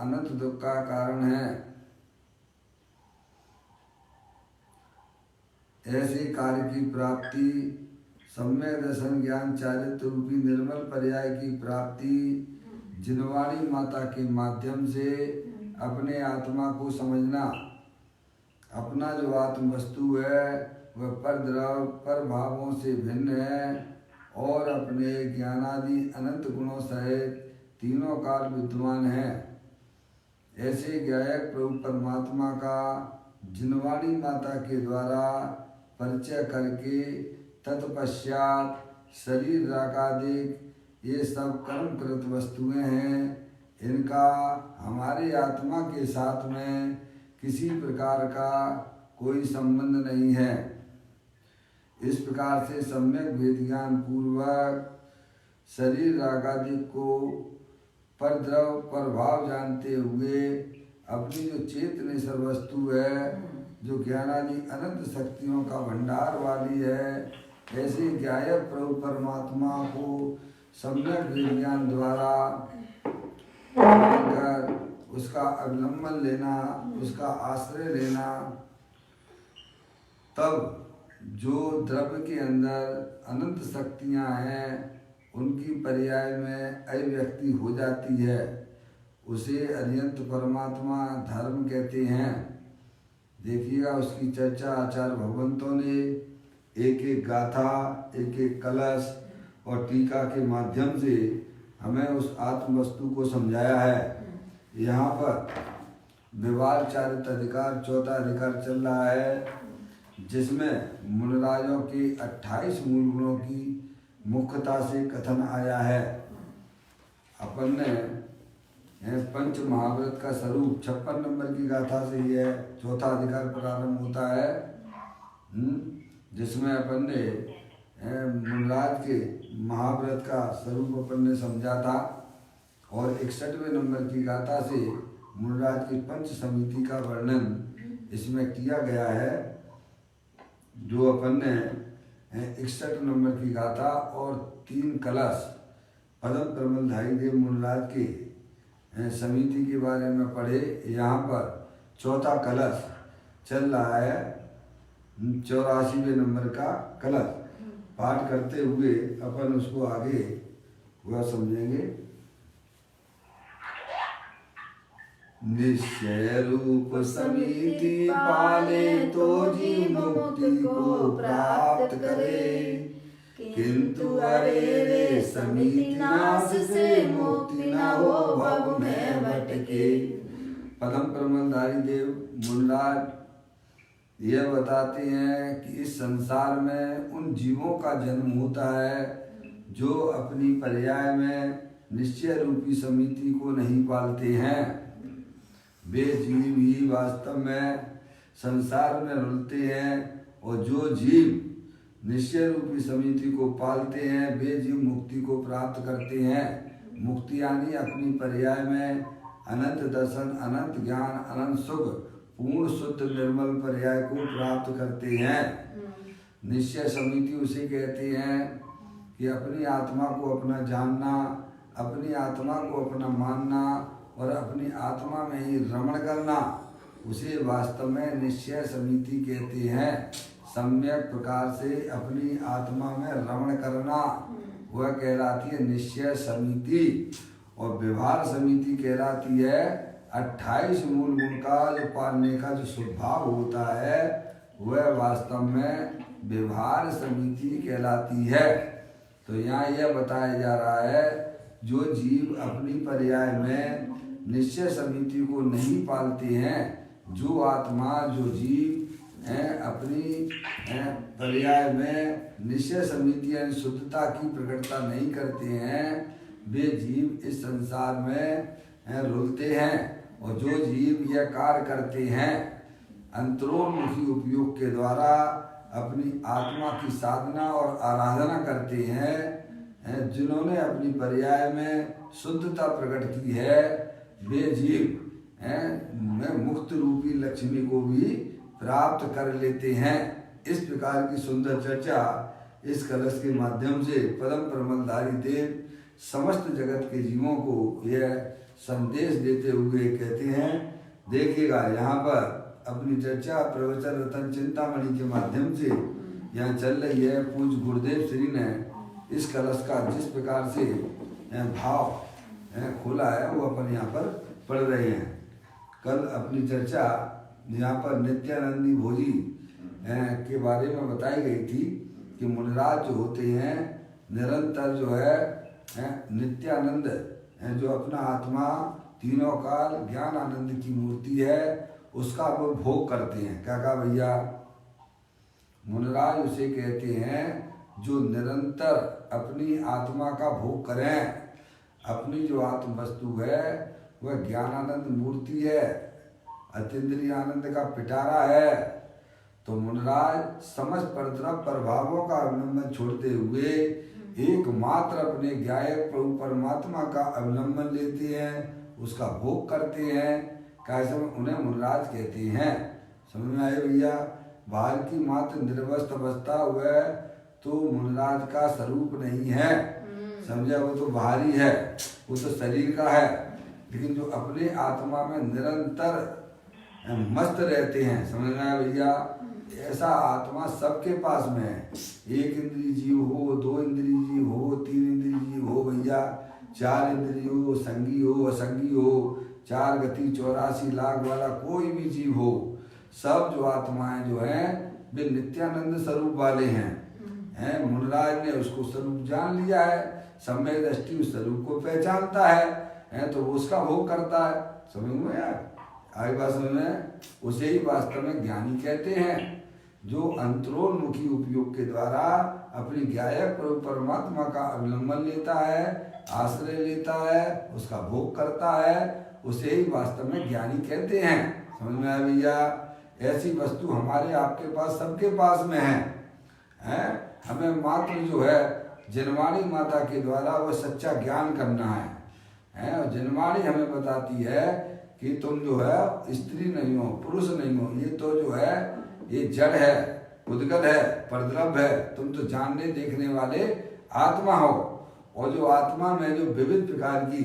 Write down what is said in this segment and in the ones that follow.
अनंत दुख का कारण है। ऐसे कार्य की प्राप्ति, सम्यक दर्शन ज्ञान चारित्र रूपी निर्मल पर्याय की प्राप्ति, जिनवाणी माता के माध्यम से अपने आत्मा को समझना। अपना जो आत्म वस्तु है वह परद्रव पर भावों से भिन्न है और अपने ज्ञानादि अनंत गुणों सहित तीनों काल विद्यमान है। ऐसे ज्ञायक प्रभु परमात्मा का जिनवाणी माता के द्वारा परिचय करके तत्पश्चात शरीर रागादिक ये सब कर्मकृत वस्तुएं हैं, इनका हमारे आत्मा के साथ में किसी प्रकार का कोई संबंध नहीं है। इस प्रकार से सम्यक वेद ज्ञान पूर्वक शरीर रागादिक को परद्रव प्रभाव जानते हुए अपनी जो चेतनेश्वर वस्तु है, जो ज्ञानादि अनंत शक्तियों का भंडार वाली है, ऐसे ज्ञायक प्रभु परमात्मा को सम्यक वेद ज्ञान द्वारा कर उसका अवलंबन लेना, उसका आश्रय लेना, तब जो द्रव्य के अंदर अनंत शक्तियां हैं उनकी पर्याय में अव्यक्ति हो जाती है, उसे अरिहंत परमात्मा धर्म कहते हैं। देखिएगा उसकी चर्चा आचार्य भगवंतों ने एक एक गाथा, एक एक कलश और टीका के माध्यम से हमें उस आत्म वस्तु को समझाया है। यहाँ पर विवाह चारित्र अधिकार चौथा अधिकार चल रहा है, जिसमें मुनिराजों के 28 मूल गुणों की मुख्यता से कथन आया है। अपन ने पंच महाव्रत का स्वरूप 56 नंबर की गाथा से यह चौथा अधिकार प्रारंभ होता है, जिसमें अपन ने मुनिराज के महाव्रत का स्वरूप अपन ने समझा था और 61वें नंबर की गाथा से मुनिराज की पंच समिति का वर्णन इसमें किया गया है। जो अपन ने 61 नंबर की गाथा और 3 कलश पद्म प्रमलधारी देव मुनिराज के समिति के बारे में पढ़े। यहाँ पर चौथा कलश चल रहा है, 84वें नंबर का कलश पाठ करते हुए अपन उसको आगे वह समझेंगे। निश्चय रूप समिति पाले तो जीव मुक्ति को प्राप्त करे, किंतु अरे रे समिति नाश से मुक्ति न हो भव में भटके। पद्म प्रमलधारी देव मुनिराज यह बताते हैं कि इस संसार में उन जीवों का जन्म होता है जो अपनी पर्याय में निश्चय रूपी समिति को नहीं पालते हैं। वे जीव ही वास्तव में संसार में रुलते हैं और जो जीव निश्चय रूपी समिति को पालते हैं वे जीव मुक्ति को प्राप्त करते हैं। मुक्ति यानी अपनी पर्याय में अनंत दर्शन, अनंत ज्ञान, अनंत सुख, पूर्ण शुद्ध निर्मल पर्याय को प्राप्त करते हैं। निश्चय समिति उसे कहते हैं कि अपनी आत्मा को अपना जानना, अपनी आत्मा को अपना मानना और अपनी आत्मा में ही रमण करना, उसे वास्तव में निश्चय समिति कहते हैं। सम्यक प्रकार से अपनी आत्मा में रमण करना वह कहलाती है निश्चय समिति। और व्यवहार समिति कहलाती है 28 मूल गुण का जो पालने का जो स्वभाव होता है वह वास्तव में व्यवहार समिति कहलाती है। तो यहाँ यह बताया जा रहा है जो जीव अपनी पर्याय में निश्चय समिति को नहीं पालते हैं, जो आत्मा जो जीव अपनी पर्याय में निश्चय समिति यानी शुद्धता की प्रकटता नहीं करते हैं, वे जीव इस संसार में रुलते हैं। और जो जीव यह कार्य करते हैं अंतरोन्मुखी उपयोग के द्वारा अपनी आत्मा की साधना और आराधना करते हैं, जिन्होंने अपनी पर्याय में शुद्धता प्रकट की है, वे जीव मुक्त रूपी लक्ष्मी को भी प्राप्त कर लेते हैं। इस प्रकार की सुंदर चर्चा इस कलश के माध्यम से पद्म प्रमलधारी देव समस्त जगत के जीवों को यह संदेश देते हुए कहते हैं, देखिएगा यहाँ पर अपनी चर्चा प्रवचन रतन चिंतामणि के माध्यम से यहाँ चल रही है। पूज्य गुरुदेव श्री ने इस कलश का जिस प्रकार से भाव खोला है वो अपन यहाँ पर पढ़ रहे हैं। कल अपनी चर्चा यहाँ पर नित्यानंदी भोजी के बारे में बताई गई थी कि मुनिराज जो होते हैं निरंतर जो है नित्यानंद जो अपना आत्मा तीनों काल ज्ञान आनंद की मूर्ति है उसका वो भोग करते हैं। क्या कहा भैया? मुनिराज उसे कहते हैं जो निरंतर अपनी आत्मा का भोग करें। अपनी जो आत्म वस्तु है वह ज्ञानानंद मूर्ति है, अतीन्द्रिय आनंद का पिटारा है। तो मुनिराज समस्त परद्रव प्रभावों का अवलंबन छोड़ते हुए एकमात्र अपने ज्ञायक प्रभु परमात्मा का अवलंबन लेते हैं, उसका भोग करते हैं। कैसे उन्हें मुनिराज कहते हैं? समझ में आए भैया? बाहर की मात्र निर्वस्त्र अवस्था हुआ तो मुनिराज का स्वरूप नहीं है, समझा? वो तो बाहरी है, वो तो शरीर का है। लेकिन जो अपने आत्मा में निरंतर मस्त रहते हैं, समझ में आया भैया? ऐसा आत्मा सबके पास में है। एक इंद्रिय जीव हो, दो इंद्रिय जीव हो, तीन इंद्रिय जीव हो भैया, चार इंद्रिय हो, संगी हो, असंगी हो, चार गति 84 लाख वाला कोई भी जीव हो, सब जो आत्माएं जो हैं वे नित्यानंद स्वरूप वाले हैं। मुनिराज ने उसको स्वरूप जान लिया है, सम्यक दृष्टि उस स्वरूप को पहचानता है तो वो उसका भोग करता है। समझ में यार आगे बात? समझ में? उसे ही वास्तव में ज्ञानी कहते हैं जो अंतरोन्मुखी उपयोग के द्वारा अपनी ज्ञायक प्रभु परमात्मा का अवलंबन लेता है, आश्रय लेता है, उसका भोग करता है, उसे ही वास्तव में ज्ञानी कहते हैं। समझ में आया भैया? ऐसी वस्तु हमारे आपके पास सबके पास में है। हमें मात्र जो है जनवाणी माता के द्वारा वह सच्चा ज्ञान करना है। और जनवाणी हमें बताती है कि तुम जो है स्त्री नहीं हो, पुरुष नहीं हो, ये तो जो है ये जड़ है, उद्गत है, परद्रव है, तुम तो जानने देखने वाले आत्मा हो। और जो आत्मा में जो विविध प्रकार की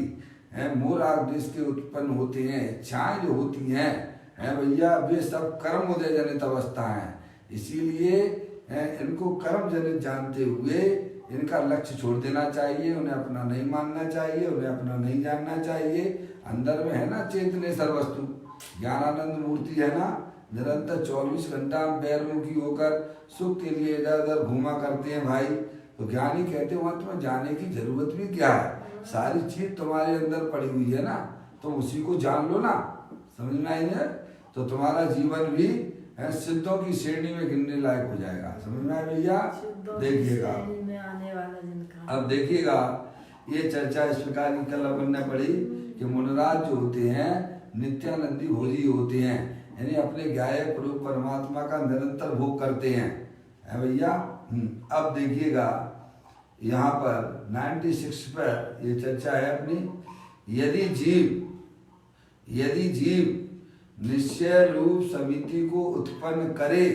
मूल आदेश के उत्पन्न होते हैं, इच्छाएं जो होती हैं भैया, वे सब कर्म उदय जनित अवस्था है। इसीलिए इनको कर्म जनित जानते हुए इनका लक्ष्य छोड़ देना चाहिए, उन्हें अपना नहीं मानना चाहिए, उन्हें अपना नहीं जानना चाहिए। अंदर में है ना चेतनेश्वर वस्तु, ज्ञानानंद मूर्ति है ना, निरंतर 24 घंटा बैरमुखी होकर सुख के लिए इधर उधर घूमा करते हैं भाई। तो ज्ञानी कहते हैं वहाँ तुम्हें जाने की जरूरत भी क्या है, सारी चीज तुम्हारे अंदर पड़ी हुई है ना, तुम उसी को जान लो ना। समझ में आई है? तो तुम्हारा जीवन भी सिद्धों की श्रेणी में गिनने लायक हो जाएगा। समझ में आए भैया? देखिएगा अब देखिएगा ये चर्चा इस प्रकार की कल अपन ने पढ़ी कि मुनिराज जो होते हैं नित्यानंदी भोजी होते हैं, यानी अपने ज्ञायक प्रभु परमात्मा का निरंतर भोग करते हैं। है भैया? अब देखिएगा यहाँ पर 96 पर ये चर्चा है अपनी। यदि जीव निश्चय रूप समिति को उत्पन्न करे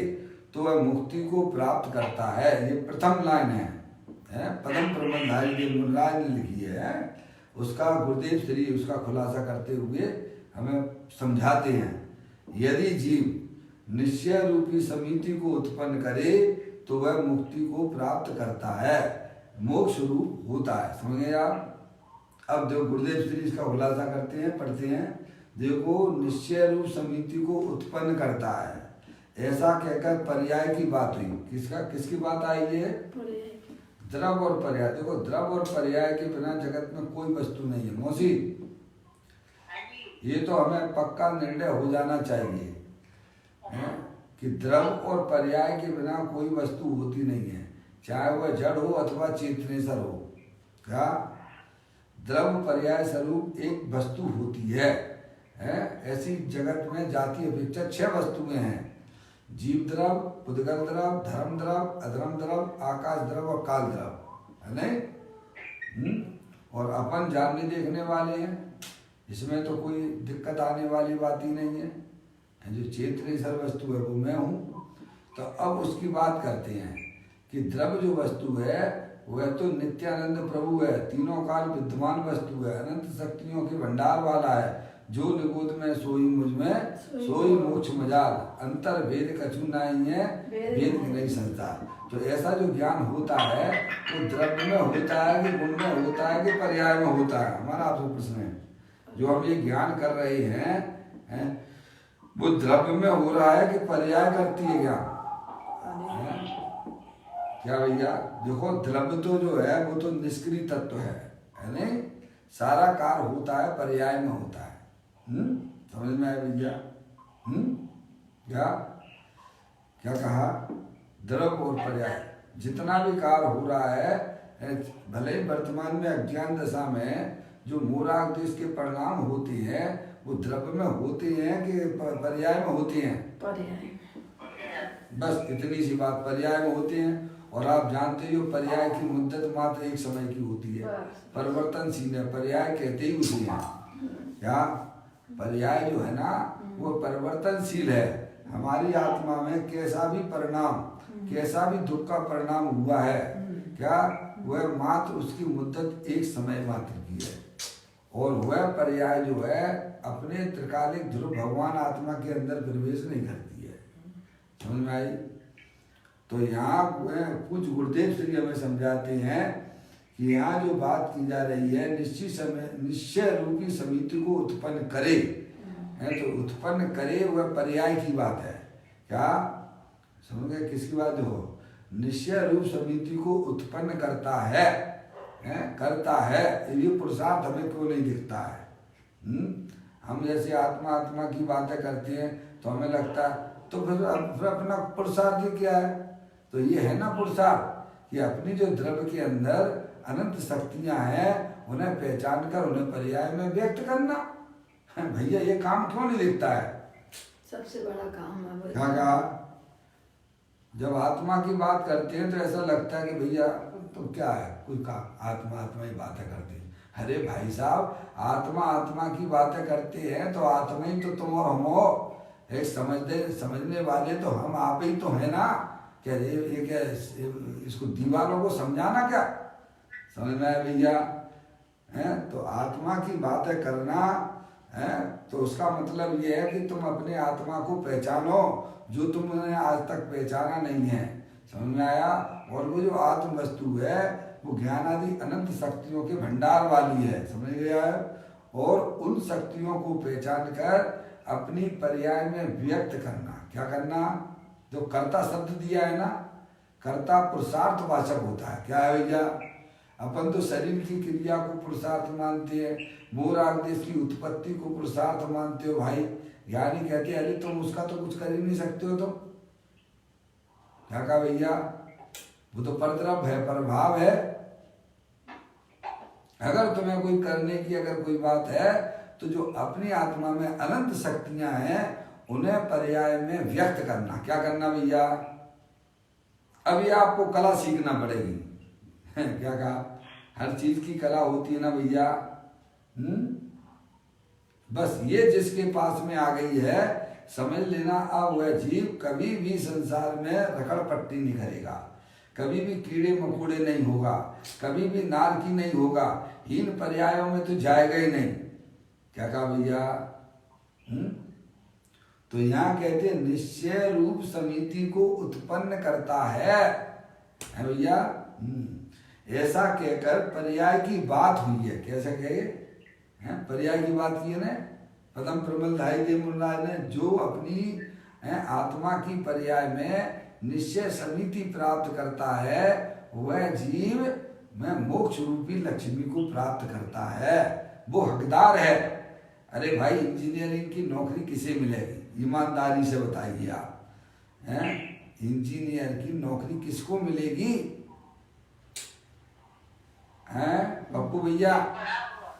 तो वह मुक्ति को प्राप्त करता है। ये प्रथम लाइन है पदम प्रबंधारी के मुनिराज ने लिखी है, उसका गुरुदेव श्री उसका खुलासा करते हुए हमें समझाते हैं। यदि जीव निश्चय रूपी समिति को उत्पन्न करे तो वह मुक्ति को प्राप्त करता है, मोक्ष रूप होता है। समझ गए आप? अब देखो गुरुदेव श्री इसका खुलासा करते हैं, पढ़ते हैं। देखो निश्चय रूप समिति को उत्पन्न करता है, ऐसा कहकर पर्याय की बात हुई। किसकी बात आई है? द्रव और पर्याय। देखो द्रव और पर्याय के बिना जगत में कोई वस्तु नहीं है मौसी, ये तो हमें पक्का निर्णय हो जाना चाहिए कि द्रव और पर्याय के बिना कोई वस्तु होती नहीं है, चाहे वह जड़ हो अथवा चेतनेश्वर हो। क्या द्रव पर्याय स्वरूप एक वस्तु होती है? ऐसी जगत में जाति अपेक्षा 6 वस्तुएं हैं, जीव द्रव, उद्गत द्रव, धर्म द्रव, अधर्म द्रव, आकाश द्रव और काल द्रव, है नहीं? और अपन जानने देखने वाले हैं, इसमें तो कोई दिक्कत आने वाली बात ही नहीं है। जो चेतनेश्वर वस्तु है वो मैं हूँ। तो अब उसकी बात करते हैं कि द्रव्य जो वस्तु है वह तो नित्यानंद प्रभु है, तीनों काल विद्यमान वस्तु है, अनंत शक्तियों के भंडार वाला है। जो निगोद में सोई मुझ में सोई मोक्ष मजाल, अंतर भेद कछु नहीं है, भेद नहीं संसार। तो ऐसा जो ज्ञान होता है वो द्रव्य में होता है कि गुण में होता है कि पर्याय में होता है? हमारा आपसे प्रश्न है। जो हम ये ज्ञान कर रहे हैं वो द्रव्य में हो रहा है कि पर्याय करती है ज्ञान? क्या भैया देखो, द्रव्य तो जो है वो तो निष्क्रिय तत्व है नहीं? सारा कार्य होता है पर्याय में होता है। समझ में आया भैया? क्या क्या कहा? द्रव्य और पर्याय जितना भी कार्य हो रहा है, भले ही वर्तमान में अज्ञान दशा में जो मूराग देश के परिणाम होती है वो द्रव्य में होती हैं कि पर्याय में होती हैं? पर्याय। बस इतनी सी बात, पर्याय में होती हैं। और आप जानते हो पर्याय की मुद्दत मात्र एक समय की होती है, परिवर्तनशील है। पर्याय कहते ही उसी हैं। क्या पर्याय जो है ना वो परिवर्तनशील है। हमारी आत्मा में कैसा भी परिणाम, कैसा भी दुख का परिणाम हुआ है, क्या वह मात्र उसकी मुद्दत एक समय मात्र की है। और वह पर्याय जो है अपने त्रिकालिक ध्रुव भगवान आत्मा के अंदर प्रवेश नहीं करती है। समझ में आई? तो यहाँ कुछ गुरुदेव श्री हमें समझाते हैं कि यहाँ जो बात की जा रही है निश्चय रूपी समिति को उत्पन्न करे है, तो उत्पन्न करे वह पर्याय की बात है। क्या समझ गए? किसकी बात? हो निश्चय रूप समिति को उत्पन्न करता है, करता है। ये पुरुषार्थ हमें क्यों नहीं दिखता है? हम जैसे आत्मा आत्मा की बातें करते हैं तो हमें लगता है तो फिर अपना पुरुषार्थ ये क्या है? तो ये है ना पुरुषार्थ कि अपनी जो द्रव्य के अंदर अनंत शक्तियां हैं उन्हें पहचान कर उन्हें पर्याय में व्यक्त करना। भैया ये काम क्यों नहीं दिखता है? सबसे बड़ा काम है। क्या कहा? जब आत्मा की बात करते हैं तो ऐसा लगता है कि भैया तो क्या है, कोई काम आत्मा आत्मा ही बातें करते हैं। अरे भाई साहब, आत्मा आत्मा की बातें करते हैं तो आत्मा ही तो तुम और हम हो। एक समझने वाले तो हम आप ही तो है ना। क्या ये क्या इसको दीवारों को समझाना क्या? समझ में आया भैया? तो आत्मा की बातें करना है तो उसका मतलब ये है कि तुम अपने आत्मा को पहचानो जो तुमने आज तक पहचाना नहीं है। समझ में आया? और वो जो आत्म वस्तु है वो ज्ञान आदि अनंत शक्तियों के भंडार वाली है। समझ गया है? और उन शक्तियों को पहचान कर अपनी पर्याय में व्यक्त करना। क्या करना? जो कर्ता शब्द दिया है ना, कर्ता पुरुषार्थ वाचक होता है। क्या है भैया? अपन तो शरीर की क्रिया को पुरुषार्थ मानते हैं, मोराग देश की उत्पत्ति को पुरुषार्थ मानते हो भाई। ज्ञानी कहते हैं अरे तुम उसका तो कुछ कर ही नहीं सकते हो। तो क्या कहा भैया? वो तो परद्रव्य है, प्रभाव है। अगर तुम्हें कोई करने की अगर कोई बात है तो जो अपनी आत्मा में अनंत शक्तियां हैं उन्हें पर्याय में व्यक्त करना। क्या करना भैया? अभी आपको कला सीखना पड़ेगी। क्या कहा? हर चीज की कला होती है ना भैया। बस ये जिसके पास में आ गई है समझ लेना, अब वह जीव कभी भी संसार में रकड़ पट्टी नहीं करेगा, कभी भी कीड़े मकोड़े नहीं होगा, कभी भी नारकी नहीं होगा, हीन पर्यायों में तो जाएगा ही नहीं। क्या कहा भैया? तो यहाँ कहते हैं निश्चय रूप समिति को उत्पन्न करता है भैया। ऐसा कहकर पर्याय की बात हुई है। कैसे कहे? पर्याय की बात की है ना पदम प्रमल धाई देव मुराज ने, जो अपनी आत्मा की पर्याय में निश्चय समिति प्राप्त करता है वह जीव में मोक्ष रूपी लक्ष्मी को प्राप्त करता है, वो हकदार है। अरे भाई इंजीनियरिंग की नौकरी किसे मिलेगी? ईमानदारी से बताइए आप, इंजीनियर की नौकरी किसको मिलेगी? पप्पू भैया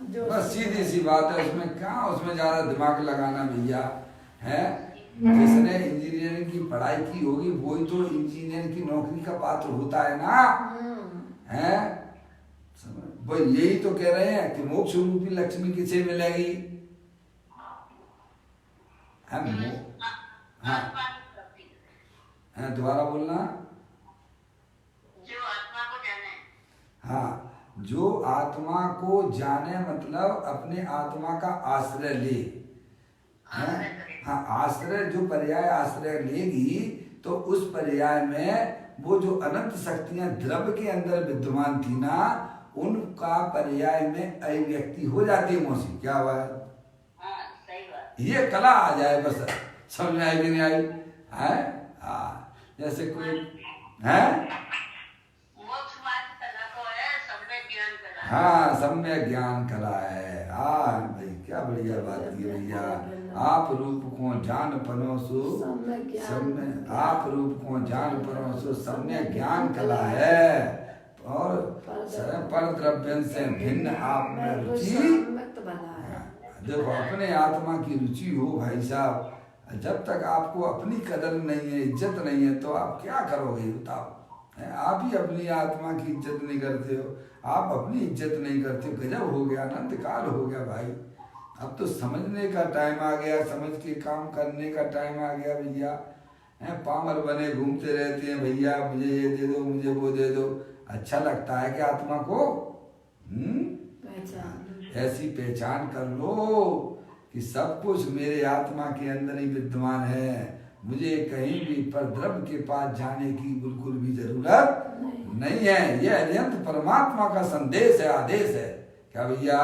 बस सीधी सी बात है, उसमें क्या उसमें ज्यादा दिमाग लगाना भैया है। जिसने इंजीनियरिंग की पढ़ाई की होगी वही तो इंजीनियर की नौकरी का पात्र होता है ना। है वो यही तो कह रहे हैं कि मोक्ष रूपी लक्ष्मी किसे मिलेगी? हाँ दोबारा बोलना। जो आत्मा को जाने आत्मा को जाने मतलब अपने आत्मा का आश्रय ले। हाँ, आश्रय जो पर्याय आश्रय लेगी तो उस पर्याय में वो जो अनंत शक्तियां द्रव्य के अंदर विद्यमान थी ना, उनका पर्याय में अभिव्यक्ति हो जाती है। मौसी क्या हुआ है? ये कला आ जाए बस, समझ में आई कि नहीं आई? है हाँ, जैसे कोई है हाँ, सम्यक ज्ञान कला है। हाँ भाई, क्या बढ़िया बात की भैया। आप रूप को जान पनो सो सम्यक, आप रूप को जान पनो सो सम्यक ज्ञान कला है। और पर द्रव्य से भिन्न आप में रुचि। देखो, अपने आत्मा की रुचि हो भाई साहब, जब तक आपको अपनी कदर नहीं है, इज्जत नहीं है, तो आप क्या करोगे बताओ? आप ही अपनी आत्मा की इज्जत नहीं करते हो, आप अपनी इज्जत नहीं करते हो। गजब हो गया, अनंत काल हो गया भाई। अब तो समझने का टाइम आ गया, समझ के काम करने का टाइम आ गया भैया। पामर बने घूमते रहते हैं भैया, मुझे ये दे दो, मुझे वो दे दो। अच्छा लगता है कि आत्मा को ऐसी पहचान कर लो कि सब कुछ मेरे आत्मा के अंदर ही विद्यमान है, मुझे कहीं भी पर द्रव्य के पास जाने की बिल्कुल भी जरूरत नहीं है। यह अनंत परमात्मा का संदेश है, आदेश है। क्या भैया?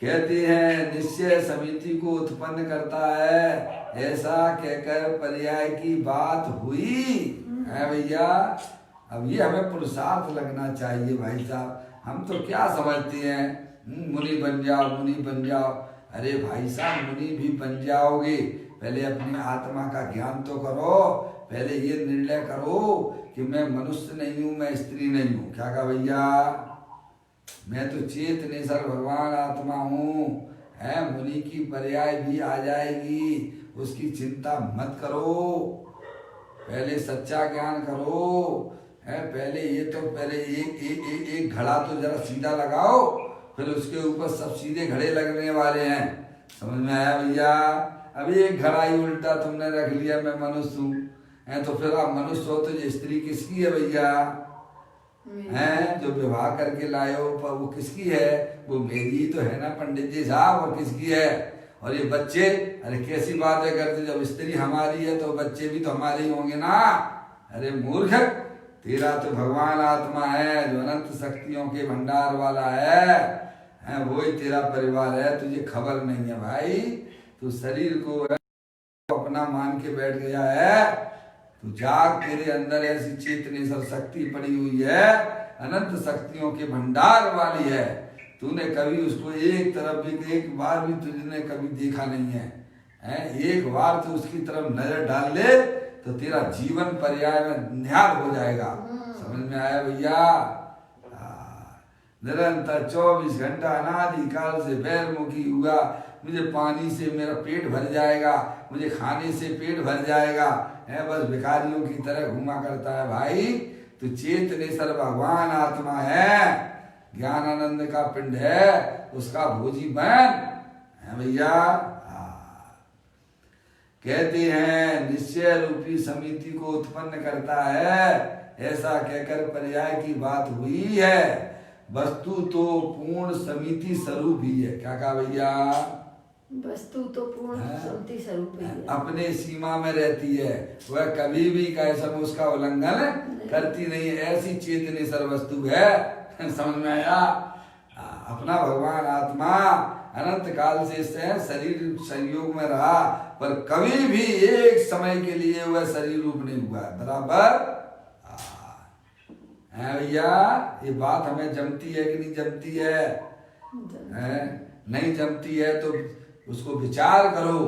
कहते हैं निश्चय समिति को उत्पन्न करता है, ऐसा कहकर पर्याय की बात हुई है भैया। अब ये हमें पुरुषार्थ लगना चाहिए भाई साहब। हम तो क्या समझते हैं, मुनि बन जाओ, मुनि बन जाओ। अरे भाई साहब, मुनि भी बन जाओगे, पहले अपनी आत्मा का ज्ञान तो करो। पहले ये निर्णय करो कि मैं मनुष्य नहीं हूँ, मैं स्त्री नहीं हूँ। क्या कहा भैया? मैं तो चेतनेश्वर भगवान आत्मा हूँ। मुनि की पर्याय भी आ जाएगी, उसकी चिंता मत करो। पहले सच्चा ज्ञान करो। पहले ये तो पहले एक घड़ा तो जरा सीधा लगाओ, फिर उसके ऊपर सब सीधे घड़े लगने वाले हैं। समझ में आया भैया? अभी एक घड़ा ही उल्टा तुमने रख लिया, मैं मनुष्य हूँ, तो फिर आप मनुष्य हो तो ये स्त्री किसकी है भैया? जो विवाह करके लाए हो पर वो किसकी है? वो मेरी ही तो है ना पंडित जी साहब, और किसकी है? और ये बच्चे, अरे कैसी बात है करते, जब स्त्री हमारी है तो बच्चे भी तो हमारे ही होंगे ना। अरे मूर्ख, तेरा तो भगवान आत्मा है जो अनंत शक्तियों के भंडार वाला है, वो ही तेरा परिवार है। तुझे खबर नहीं है भाई, तू शरीर को अपना मान के बैठ गया है। तू जाग, तेरे अंदर ऐसी चेतनेश्वर शक्ति पड़ी हुई है, अनंत शक्तियों के भंडार वाली है। तूने कभी उसको एक तरफ भी, एक बार भी तुझने कभी देखा नहीं है। एक बार तो उसकी तरफ नजर डाल ले तो तेरा जीवन पर्याय में निहाल हो जाएगा। समझ में आया भैया? निरंतर 24 घंटा अनादि काल से बैरमुखी हुआ, मुझे पानी से मेरा पेट भर जाएगा, मुझे खाने से पेट भर जाएगा, बस भिखारियों की तरह घूमा करता है भाई। तो चेतनेश्वर भगवान आत्मा है, ज्ञानानंद का पिंड है, उसका भोजी बन भैया। कहते हैं निश्चय रूपी समिति को उत्पन्न करता है, ऐसा कहकर पर्याय की बात हुई है। वस्तु तो पूर्ण समिति स्वरूप ही है। क्या कहा भैया? वस्तु तो पूर्ण समिति स्वरूप ही है, अपने सीमा में रहती है, वह कभी भी कैसा उसका उल्लंघन करती नहीं है। ऐसी चेतनेश्वर वस्तु है। समझ में आया? अपना भगवान आत्मा अनंत काल से शरीर संयोग में रहा, पर कभी भी एक समय के लिए वह शरीर रूप नहीं हुआ है। बराबर है भैया? ये बात हमें जमती है कि नहीं जमती है? नहीं जमती है तो उसको विचार करो,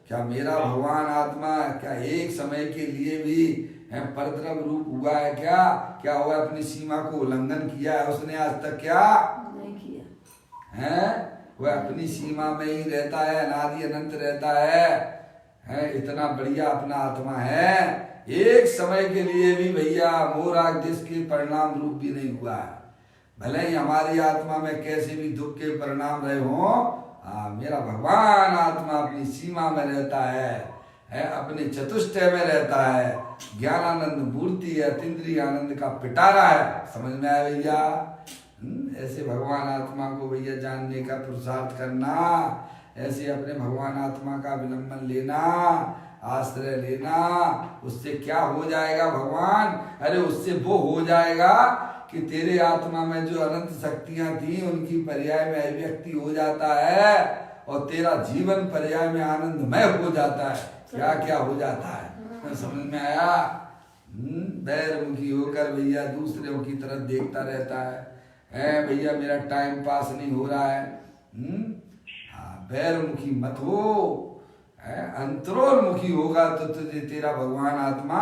क्या मेरा भगवान आत्मा क्या एक समय के लिए भी परद्रव रूप हुआ है? क्या हुआ? अपनी सीमा को उल्लंघन किया है उसने आज तक? क्या नहीं किया है? वह अपनी सीमा में ही रहता है, अनादि अनंत रहता है। इतना बढ़िया अपना आत्मा है, एक समय के लिए भी भैया मोराग देश के परिणाम रूप भी नहीं हुआ है। भले ही हमारी आत्मा में कैसे भी दुख के परिणाम रहे हो, मेरा भगवान आत्मा अपनी सीमा में रहता है। है, अपने चतुष्टय में रहता है, ज्ञानानंद मूर्ति है, अतीन्द्रिय आनंद का पिटारा है। समझ में आया भैया? ऐसे भगवान आत्मा को भैया जानने का पुरुषार्थ करना, ऐसे अपने भगवान आत्मा का अवलंबन लेना, आश्रय लेना। उससे क्या हो जाएगा भगवान? अरे उससे वो हो जाएगा कि तेरे आत्मा में जो अनंत शक्तियां थी उनकी पर्याय में अभिव्यक्ति हो जाता है और तेरा जीवन पर्याय में आनंदमय हो जाता है। क्या क्या हो जाता है, समझ में आया? बैरमुखी होकर भैया दूसरों की तरफ देखता रहता है भैया मेरा टाइम पास नहीं हो रहा है। बैरमुखी मत हो, अंतरोन्मुखी होगा तो तुझे तेरा भगवान आत्मा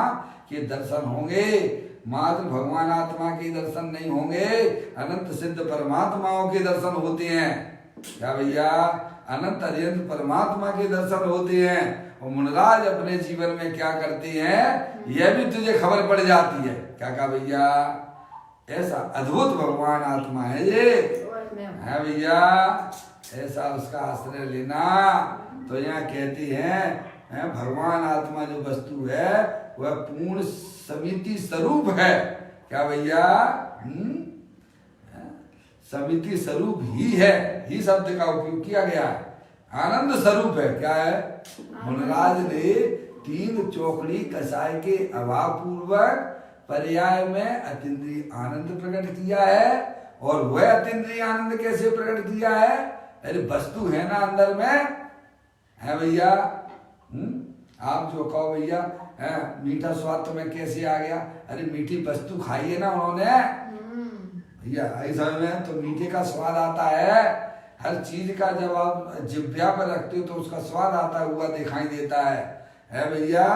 के दर्शन होंगे। मात्र भगवान आत्मा के दर्शन नहीं होंगे, अनंत सिद्ध परमात्माओं के दर्शन होते हैं। क्या भैया? अनंत अत्यंत परमात्मा के दर्शन होते हैं। और मुनराज अपने जीवन में क्या करते हैं यह भी तुझे खबर पड़ जाती है। क्या कहा भैया? ऐसा अद्भुत भगवान आत्मा है ये, है भैया। ऐसा उसका आश्रय लेना। तो यहाँ कहती है भगवान आत्मा जो वस्तु है वह पूर्ण समिति स्वरूप है। क्या भैया? समिति स्वरूप ही है, ही शब्द का उपयोग किया गया है। आनंद स्वरूप है। क्या है? मुनराज ने 3 चौकड़ी कसाय के अभाव पूर्वक पर्याय में अतीन्द्रिय आनंद प्रकट किया है। और वह अतीन्द्रिय आनंद कैसे प्रकट किया है? अरे वस्तु है ना अंदर में, है भैया। आप जो कहो भैया मीठा स्वाद तुम्हें कैसे आ गया? अरे मीठी वस्तु खाई है ना उन्होंने भैया, ऐसा में तो मीठे का स्वाद आता है। हर चीज का जब आप जिह्वा पर रखते हो तो उसका स्वाद आता हुआ दिखाई देता है भैया।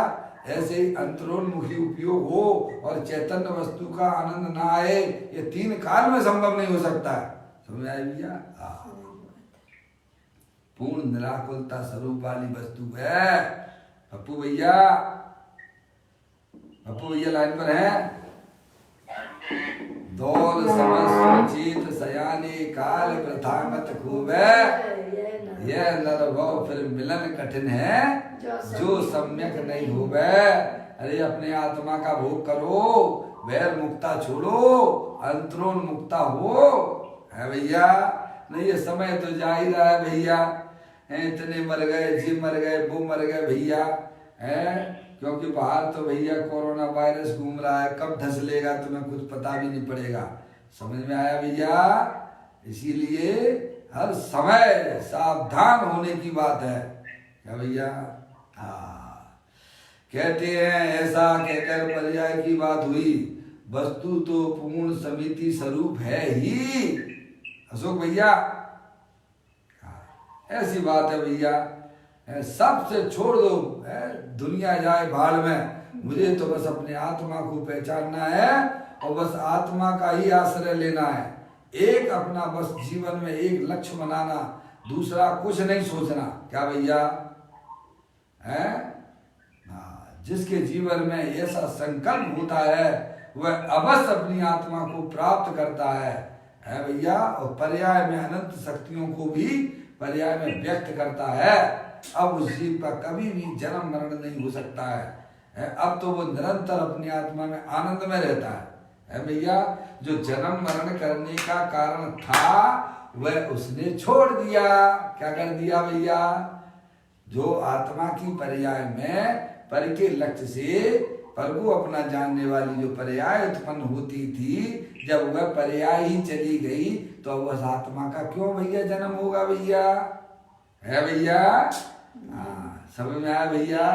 ऐसे ही अंतरोन्मुखी उपयोग हो और चैतन्य वस्तु का आनंद ना आए, ये 3 काल में संभव नहीं हो सकता है। समझ आए भैया? पूर्ण निराकुलता स्वरूप वाली वस्तु है। पप्पू भैया, पप्पू भैया लाइन पर है। दौल समचित सयाने काल प्रथा मत खूबे, यह नर भव फिर मिलन कठिन है जो सम्यक नहीं होवे। अरे अपने आत्मा का भोग करो, वैर मुक्ता छोड़ो, अंतरोन मुक्ता हो, है भैया। नहीं ये समय तो जा ही रहा है भैया। इतने मर गए, जी मर गए, वो मर गए भैया, है क्योंकि बाहर तो भैया कोरोना वायरस घूम रहा है। कब धस लेगा तुम्हें कुछ पता भी नहीं पड़ेगा। समझ में आया भैया? इसीलिए हर समय सावधान होने की बात है। क्या भैया? कहते हैं ऐसा कहकर पर्याय की बात हुई, वस्तु तो पूर्ण समिति स्वरूप है ही। अशोक भैया ऐसी बात है भैया, सबसे छोड़ दो, दुनिया जाए भाड़ में, मुझे तो बस अपने आत्मा को पहचानना है और बस आत्मा का ही आश्रय लेना है। एक अपना बस जीवन में एक लक्ष्य बनाना, दूसरा कुछ नहीं सोचना। क्या भैया? है जिसके जीवन में ऐसा संकल्प होता है वह अवश्य अपनी आत्मा को प्राप्त करता है भैया। और पर्याय में अनंत शक्तियों को भी पर्याय में व्यक्त करता है। अब उस जीव का कभी भी जन्म मरण नहीं हो सकता है। अब तो वो निरंतर अपनी आत्मा में आनंद में रहता है भैया। जो जन्म मरण करने का कारण था वह उसने छोड़ दिया। क्या कर दिया भैया? जो आत्मा की पर्याय में पर के लक्ष्य से पर को अपना जानने वाली जो पर्याय उत्पन्न होती थी, जब वह पर्याय ही चली गई तो वह आत्मा का क्यों भैया जन्म होगा भैया? है भैया? समझ में आया भैया?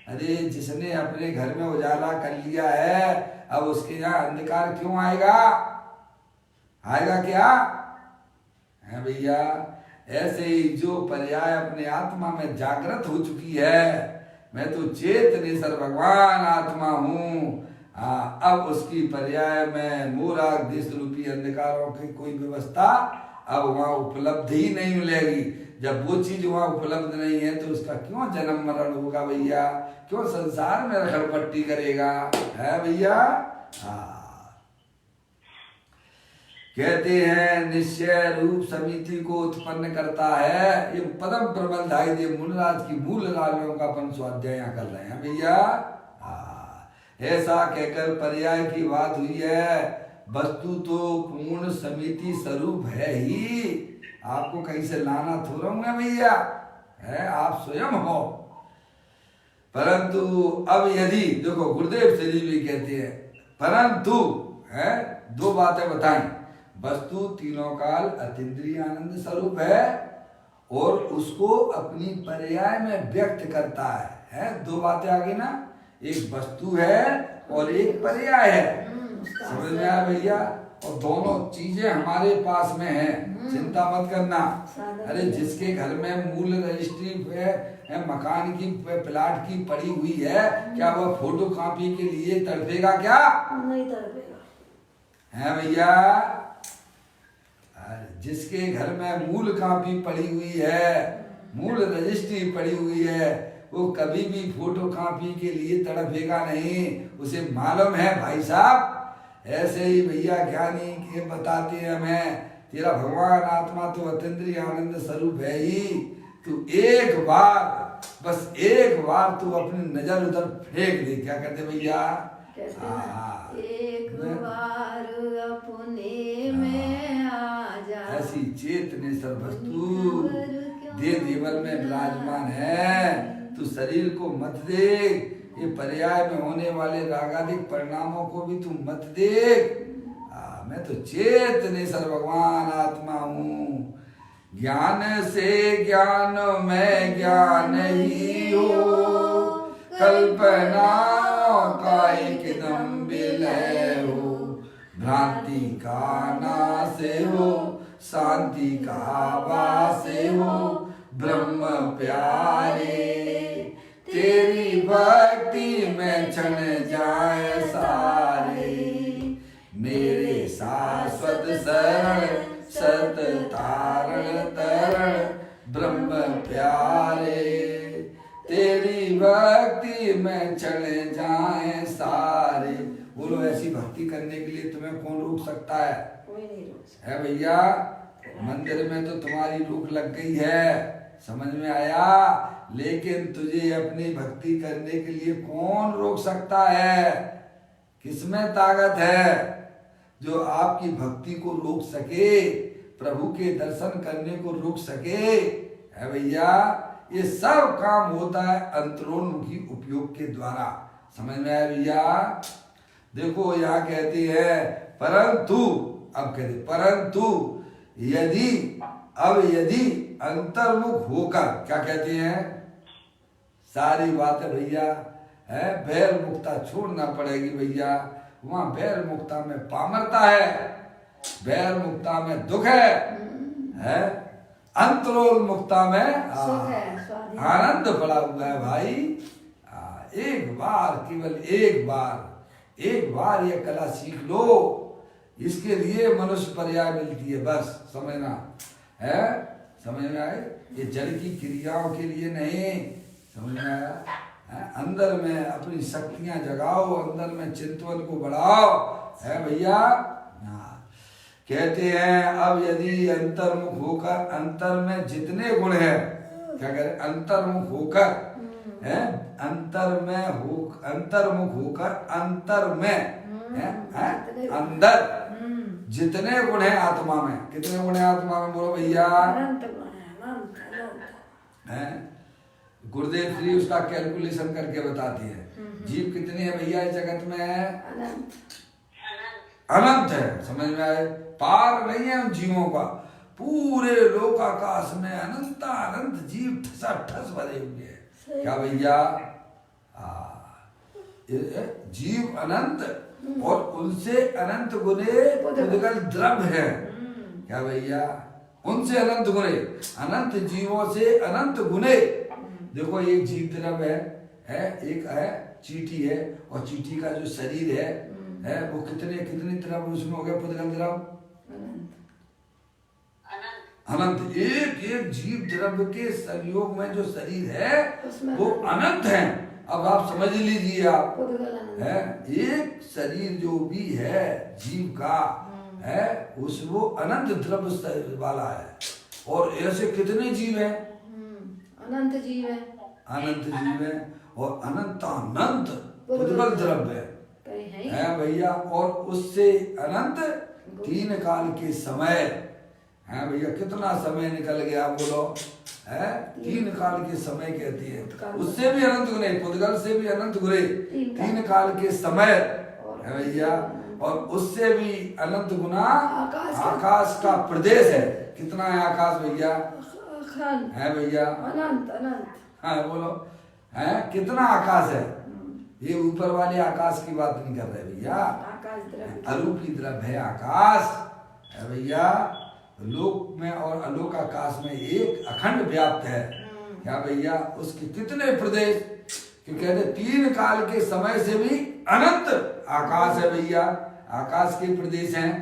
अरे जिसने अपने घर में उजाला कर लिया है अब उसके यहाँ अंधकार क्यों आएगा? आएगा क्या? है भैया। ऐसे ही जो पर्याय अपने आत्मा में जागृत हो चुकी है, मैं तो चेतन सर भगवान आत्मा हूँ, अब उसकी पर्याय में मोरा देश रूपी अंधकारों की कोई व्यवस्था अब वहाँ उपलब्ध ही नहीं मिलेगी। जब वो चीज वहाँ उपलब्ध नहीं है तो उसका क्यों जन्म मरण होगा भैया? क्यों संसार में रखड़पट्टी करेगा? है भैया? कहते हैं निश्चय रूप समिति को उत्पन्न करता है। ये परम प्रबल ढाई देव मुनिराज की मूल रालियों का अपन स्वाध्याय यहाँ कर रहे हैं भैया। ऐसा कहकर पर्याय की बात हुई है। वस्तु तो पूर्ण समिति स्वरूप है ही, आपको कहीं से लाना थोड़ा हूँ भैया, है आप स्वयं हो। परंतु अब यदि देखो गुरुदेव श्री जी भी कहते हैं परंतु है दो बातें बताई। वस्तु तीनों काल अतीन्द्रिय आनंद स्वरूप है और उसको अपनी पर्याय में व्यक्त करता है। दो बातें आ गई ना, एक वस्तु है और एक पर्याय है। समझ में आया भैया? और दोनों चीजें हमारे पास में है, चिंता मत करना। अरे जिसके घर में मूल रजिस्ट्री है मकान की प्लाट की पड़ी हुई है, क्या वह फोटो कॉपी के लिए तड़पेगा? क्या नहीं तड़पेगा है भैया? जिसके घर में मूल कॉपी पड़ी हुई है, मूल रजिस्ट्री पड़ी हुई है, वो कभी भी फोटो कॉपी के लिए तड़पेगा नहीं। उसे मालूम है भाई साहब। ऐसे ही भैया ज्ञानी के बताते हैं हमें, तेरा भगवान आत्मा तो अतीन्द्रिय आनंद स्वरूप है ही। तू एक बार, बस एक बार तू अपनी नजर उधर फेंक दे। क्या कहते भैया? एक बार अपने में आ जा। ऐसी चेतने सब वस्तु दे देवल में विराजमान है। तू शरीर को मत देख, ये पर्याय में होने वाले रागादिक परिणामों को भी तू मत देख। मैं तो चेतने सर भगवान आत्मा हूँ। ज्ञान से ज्ञान में ज्ञान ही हो, कल्पना का एकदम विलय हो, भ्रांति का नाश हो, शांति का वास हो, ब्रह्म प्यारे तेरी भक्ति में क्षण जाए सारे। मेरे शाश्वत शरण सत तारण तरण ब्रह्म प्यारे तेरी भक्ति में क्षण जाए सारे। बोलो ऐसी भक्ति करने के लिए तुम्हें कौन रोक सकता है? कोई नहीं रोक सकता है भैया। मंदिर में तो तुम्हारी रोक लग गई है, समझ में आया? लेकिन तुझे अपनी भक्ति करने के लिए कौन रोक सकता है? किसमें ताकत है जो आपकी भक्ति को रोक सके, प्रभु के दर्शन करने को रोक सके? है भैया। ये सब काम होता है अंतरोन्मुखी उपयोग के द्वारा। समझ में आया भैया? देखो यहाँ कहते हैं परंतु, अब कहते परंतु यदि, अब यदि अंतर्मुख होकर, क्या कहते हैं? सारी बातें भैया है बैर मुक्ता छोड़ना पड़ेगी भैया। वहां बैर मुक्ता में पामरता है, बैर मुक्ता में दुख है अंतरोल मुक्ता में आनंद पड़ा हुआ है भाई। एक बार, केवल एक बार ये कला सीख लो। इसके लिए मनुष्य पर्याय मिलती है, बस समझना है। समझ में आए? ये जड़ की क्रियाओं के लिए नहीं। समझ में आया? अंदर में अपनी शक्तियां जगाओ, अंदर में चिंतन को बढ़ाओ। है भैया। कहते हैं अब यदि अंतर्मुख होकर, अंतर में जितने गुण है, क्या कह रहे? अंतर्मुख होकर है, अंतर्मुख होकर अंतर में है, अंदर जितने गुण है आत्मा में। कितने गुण है आत्मा में? बोलो भैया। गुरुदेव श्री उसका कैलकुलेशन करके बताती है। जीव कितनी है भैया इस जगत में? अनंत है। समझ में आए? पार नहीं है उन जीवों का। पूरे लोकाकाश में अनंत जीव ठसा ठस भरे हुए हैं। क्या भैया? जीव अनंत और उनसे अनंत गुणे पुद्गल द्रव्य है। क्या भैया? उनसे अनंत गुणे, अनंत जीवों से अनंत गुणे। देखो एक जीव द्रव्य है, एक है चींटी है, और चींटी का जो शरीर है वो कितने द्रव्य उसमें हो गया? पुद्गल द्रव्य अनंत। एक जीव द्रव्य के संयोग में जो शरीर है वो अनंत है। अब आप समझ लीजिए, आप है एक शरीर जो भी है जीव का, है उस वो अनंत द्रव्य वाला है। और ऐसे कितने जीव हैं? अनंत जीव है, अनंत जीव है और अनंत अनंत पुद्गल द्रव्य है भैया। और उससे अनंत 3 काल के समय है भैया। कितना समय निकल गया बोलो है? 3 काल के समय कहती है। उससे भी अनंत गुणे, पुद्गल से भी अनंत गुणे 3 काल के समय है भैया। और उससे भी अनंत गुना आकाश का प्रदेश है। कितना है आकाश भैया? है भैया अनंत अनंत। हाँ बोलो है कितना आकाश है? ये ऊपर वाले आकाश की बात नहीं कर रहे भैया, अरूपी द्रव्य है आकाश है भैया। लोक में और अलोक आकाश में एक अखंड व्याप्त है क्या भैया? उसके कितने प्रदेश कि कहते 3 काल के समय से भी अनंत आकाश है भैया। आकाश के प्रदेश हैं।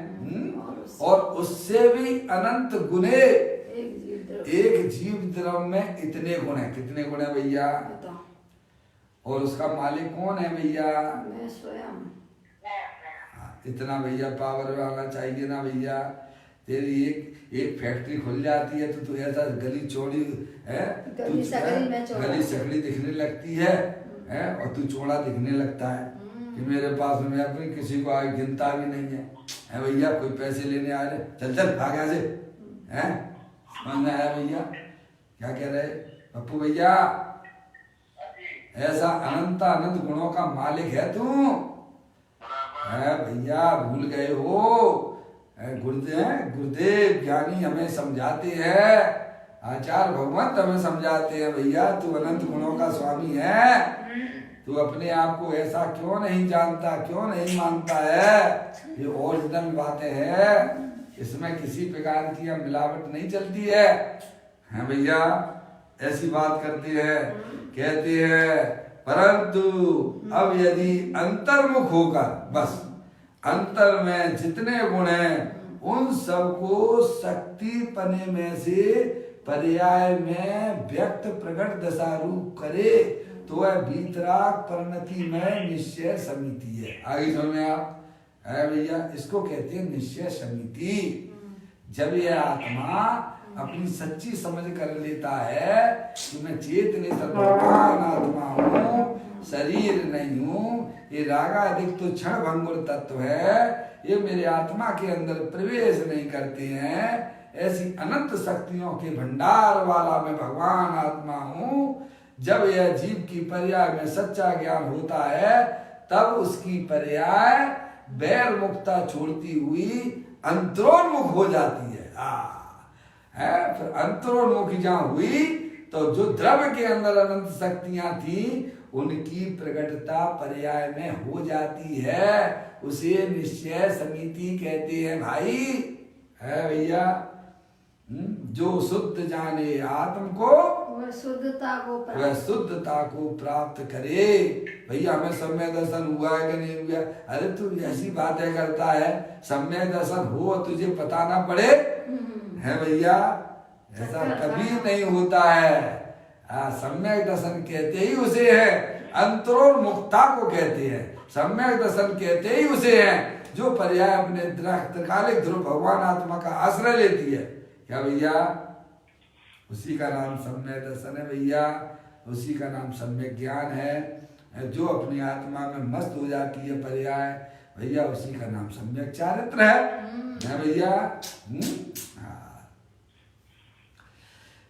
और उससे भी अनंत गुणे एक जीव द्रव्य में इतने गुण है। कितने गुण है भैया? और उसका मालिक कौन है भैया? मैं स्वयं। इतना भैया पावर आना चाहिए ना भैया। तेरी एक फैक्ट्री खुल जाती है तो तू ऐसा गली चौड़ी है, गली सकड़ी दिखने लगती है और तू चौड़ा दिखने लगता है कि मेरे पास में अपनी किसी को आगे गिनता भी नहीं है भैया। कोई पैसे लेने आ रहे, चल चल भाग यहाँ से है। समझ में आया भैया क्या कह रहे पप्पू भैया? ऐसा अनंत अनंत गुणों का मालिक है तू है भैया। भूल गए हो? गुरुदेव ज्ञानी हमें समझाते हैं, आचार्य भगवंत हमें समझाते हैं भैया तू अनंत गुणों का स्वामी है। तू अपने आप को ऐसा क्यों नहीं जानता, क्यों नहीं मानता है? ये ओरिजिनल बातें हैं, इसमें किसी प्रकार की मिलावट नहीं चलती है भैया। ऐसी बात करती है, कहती है परंतु अब यदि अंतर्मुख होकर बस अंतर में जितने गुण हैं उन सबको शक्ति पने में से पर्याय में व्यक्त प्रकट दशा रूप करे तो वह भीतराग परिणति में निश्चय समिति है। आगे समझ आप है भैया। इसको कहते हैं निश्चय समिति। जब यह आत्मा अपनी सच्ची समझ कर लेता है कि मैं चेतने भगवान आत्मा हूँ, शरीर नहीं हूँ, ये रागादिक तो क्षण भंगुर तत्व है, ये मेरे आत्मा के अंदर प्रवेश नहीं करते हैं। ऐसी अनंत शक्तियों के भंडार वाला मैं भगवान आत्मा हूँ। जब यह जीव की पर्याय में सच्चा ज्ञान होता है तब उसकी पर्याय बैर मुक्ता छोड़ती हुई अंतरोन्मुख हो जाती है। फिर अंतरोन्मुख जहाँ हुई तो जो द्रव्य के अंदर अनंत शक्तियां थी उनकी प्रकटता पर्याय में हो जाती है। उसे निश्चय समिति कहते हैं भाई है भैया। जो शुद्ध जाने आत्म को वह शुद्धता को प्राप्त करे। भैया हमें सम्यक दर्शन हुआ है कि नहीं हुआ? अरे तू ऐसी बातें करता है, सम्यक दर्शन हो तुझे पता ना पड़े है भैया? ऐसा कभी नहीं होता है। सम्यक दर्शन कहते ही उसे है, अंतरोन्मुक्ता को कहते हैं। सम्यक दर्शन कहते ही उसे है जो पर्याय अपने त्रिकालिक ध्रुव भगवान आत्मा का आश्रय लेती है। क्या भैया? उसी का नाम सम्यक दर्शन है भैया। उसी का नाम सम्यक ज्ञान है। जो अपनी आत्मा में मस्त हो जाती है पर्याय भैया, उसी का नाम सम्यक चारित्र है भैया।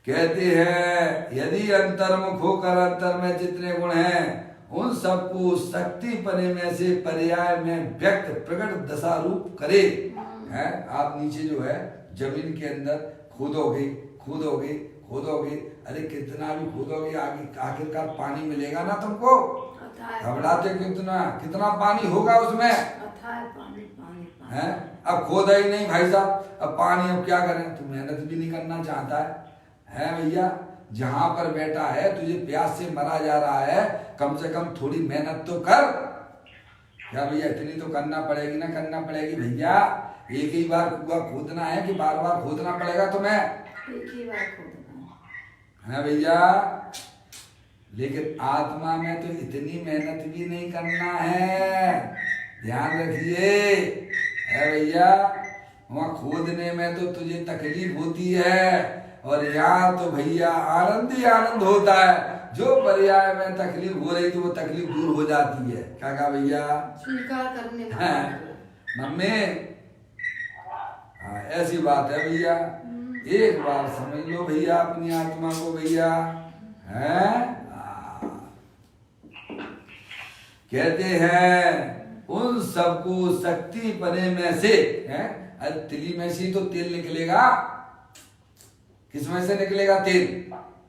कहते हैं यदि अंतर्मुख होकर अंतर में जितने गुण हैं उन सबको शक्ति पने में से पर्याय में व्यक्त प्रकट दशा रूप करे। है आप नीचे जो है जमीन के अंदर खोदोगे खोदोगे खोदोगे, अरे कितना भी खोदोगे आगे आखिरकार पानी मिलेगा ना तुमको। घबराते कितना कितना पानी होगा उसमें है। अब खोदा ही नहीं भाई साहब, अब पानी अब क्या करें? तू मेहनत भी नहीं करना चाहता है भैया। जहां पर बैठा है तुझे प्यास से मरा जा रहा है, कम से कम थोड़ी मेहनत तो कर। क्या भैया इतनी तो करना पड़ेगी ना, करना पड़ेगी भैया। एक ही बार कुआं खोदना है कि बार बार खोदना पड़ेगा तुम्हें? एक ही बार खोदना है भैया। लेकिन आत्मा में तो इतनी मेहनत भी नहीं करना है, ध्यान रखिए है भैया। वहाँ खोदने में तो तुझे तकलीफ होती है, और यहाँ तो भैया आनंद ही आनंद होता है। जो पर्याय में तकलीफ हो रही थी वो तकलीफ दूर हो जाती है। क्या कहा भैया? स्वीकार करने मम्मी, हाँ ऐसी बात है भैया। एक बार समझ लो भैया अपनी आत्मा को भैया, हैं? कहते हैं उन सबको शक्ति पने में से, हैं? अरे तिली में से तो तेल निकलेगा, किसमें से निकलेगा तेल?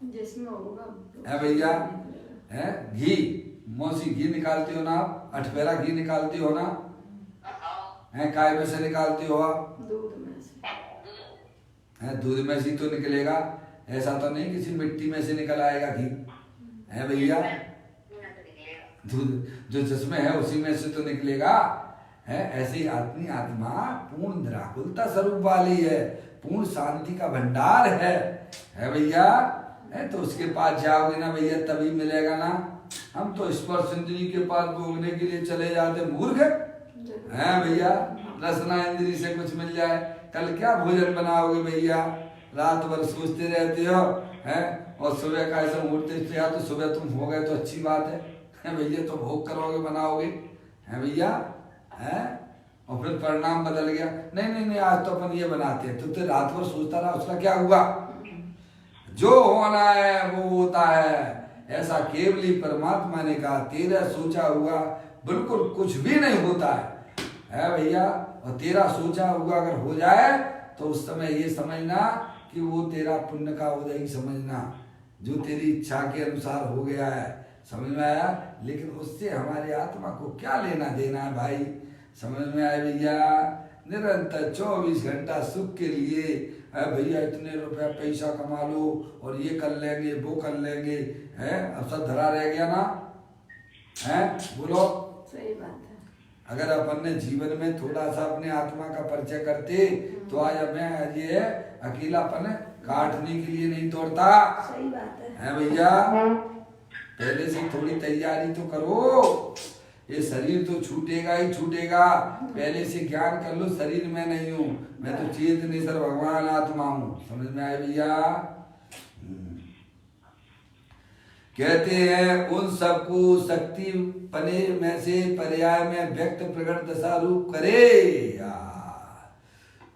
जिसमें होगा है भैया, है घी, मौसी घी निकालती हो ना आप? अठपेरा घी निकालती हो ना? है काय में से निकालती हो आप? दूध में से। है दूध में से तो निकलेगा, ऐसा तो नहीं किसी मिट्टी में से निकल आएगा घी, है भैया? दूध जो जिसमें है उसी में से तो निकलेगा, है? ऐसी अपनी आत्मा पूर्ण निराकुलता स्वरूप वाली है, पूर्ण शांति का भंडार है भैया। है तो उसके पास जाओगे ना भैया तभी मिलेगा ना। हम तो स्पर्श इंद्री के पास भोगने के लिए चले जाते मूर्ख हैं भैया। रसना इंद्री से कुछ मिल जाए, कल क्या भोजन बनाओगे भैया? रात भर सोचते रहते हो, हैं? और सुबह का ऐसा उठते तो सुबह तुम हो गए तो अच्छी बात है भैया, तो भोग करोगे बनाओगे, है भैया, है? और फिर परिणाम बदल गया, नहीं आज तो अपन ये बनाते हैं, तो रात भर सोचता रहा, उसका क्या हुआ? जो होना है वो होता है। ऐसा केवली परमात्मा ने कहा तेरा सोचा हुआ बिल्कुल कुछ भी नहीं होता है भैया। और तेरा सोचा हुआ अगर हो जाए तो उस समय ये समझना कि वो तेरा पुण्य का उदय ही समझना, जो तेरी इच्छा के अनुसार हो गया है। समझ में आया? लेकिन उससे हमारी आत्मा को क्या लेना देना है भाई? समझ में आया भैया? निरंतर 24 घंटा सुख के लिए भैया इतने रुपया पैसा कमा लो और ये कर लेंगे वो कर लेंगे, है? अब सब धरा रह गया ना, है? बोलो सही बात है। अगर अपन ने जीवन में थोड़ा सा अपने आत्मा का परिचय करते तो आज मैं ये अकेलापन काटने के लिए नहीं दौड़ता। सही बात है भैया? पहले से थोड़ी तैयारी तो करो, ये शरीर तो छूटेगा ही छूटेगा। पहले से ज्ञान कर लो शरीर में नहीं हूँ, मैं तो चेतनेश्वर भगवान आत्मा हूँ। समझ में आए भैया? कहते हैं उन सबको शक्ति पने में से पर्याय में व्यक्त प्रकट दशा रूप करे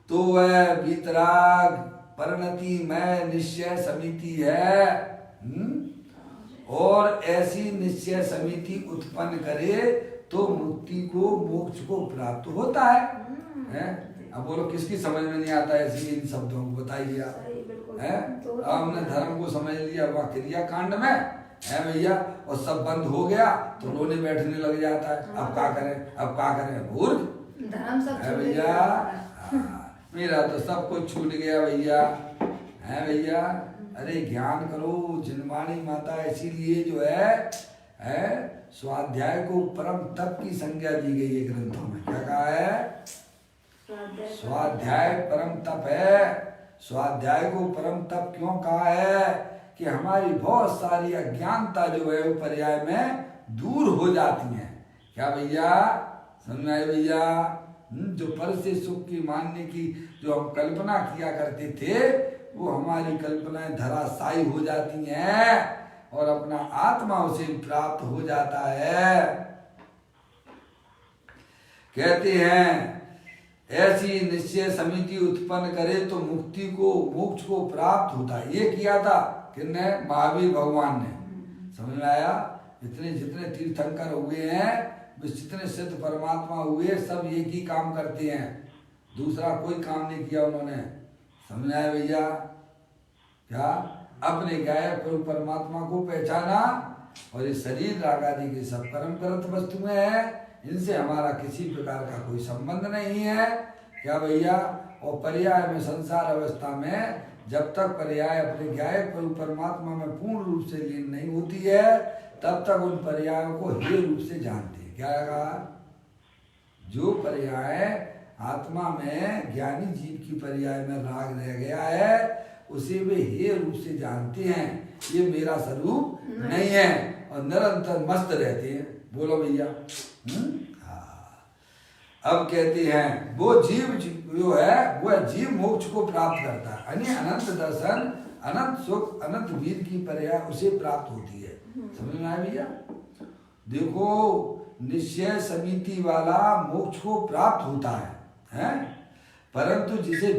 तो वह वितराग परिणति में निश्चय समिति है। और ऐसी निश्चय समिति उत्पन्न करे तो मुक्ति को मोक्ष को प्राप्त होता है? अब बोलो किसकी समझ में नहीं आता ऐसी इन शब्दों को? बताइए आप, है? हमने धर्म को समझ लिया वह क्रिया कांड में, है भैया? और सब बंद हो गया तो रोने बैठने लग जाता है। अब क्या करें मूर्ख, है भैया? मेरा तो सब कुछ छूट गया भैया, है भैया? अरे ज्ञान करो। जिनवाणी माता इसीलिए जो है स्वाध्याय को परम तप की संज्ञा दी गई है ग्रंथों में। क्या कहा है? स्वाध्याय परम तप है। स्वाध्याय को परम तप क्यों कहा है? कि हमारी बहुत सारी अज्ञानता जो है वो पर्याय में दूर हो जाती है। क्या भैया? समझ में आए भैया? जो पर से सुख की मानने की जो हम कल्पना किया करते थे वो हमारी कल्पनाएं धराशायी हो जाती हैं और अपना आत्मा उसे प्राप्त हो जाता है। कहते हैं ऐसी निश्चय समिति उत्पन्न करे तो मुक्ति को मोक्ष को प्राप्त होता है। ये किया था किसने? महावीर भगवान ने। समझ में आया? इतने जितने तीर्थंकर हुए हैं, जितने सिद्ध परमात्मा हुए, सब एक ही काम करते हैं, दूसरा कोई काम नहीं किया उन्होंने। समझ आया भैया? क्या? अपने गायक परमात्मा को पहचाना और ये शरीर राग आदि के सब परमपरत वस्तुएं हैं, इनसे हमारा किसी प्रकार का कोई संबंध नहीं है। क्या भैया? और पर्याय में संसार अवस्था में जब तक पर्याय अपने गायक परमात्मा में पूर्ण रूप से लीन नहीं होती है तब तक उन पर्यायों को हे रूप से जानते हैं। क्या कहा? जो पर्याय आत्मा में ज्ञानी जीव की पर्याय में राग रह गया है उसे वे हे रूप से जानते हैं, ये मेरा स्वरूप नहीं है, और निरंतर मस्त रहते हैं। बोलो भैया। अब कहते हैं वो जीव जो है वो जीव मोक्ष को प्राप्त करता है, यानी अनंत दर्शन, अनंत सुख, अनंत वीर की पर्याय उसे प्राप्त होती है। समझ में आया भैया? देखो निश्चय समिति वाला मोक्ष को प्राप्त होता है? परंतु जिसे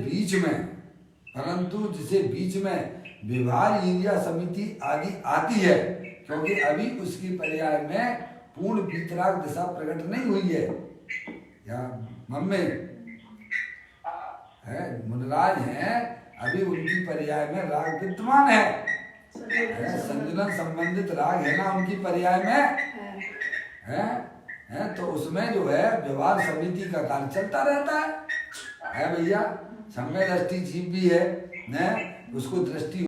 बीच में व्यवहार इंद्रिया समिति आदि आती है, क्योंकि अभी उसकी पर्याय में पूर्ण वीतराग दिशा प्रकट नहीं हुई है। या मम्मी है मुनराज हैं, अभी उनकी पर्याय में राग विद्यमान है, संजुलन संबंधित राग है ना उनकी पर्याय में है, तो उसमें जो है व्यवहार समिति का कार्य चलता रहता है भैया। समय दृष्टि जीव भी है, उसको दृष्टि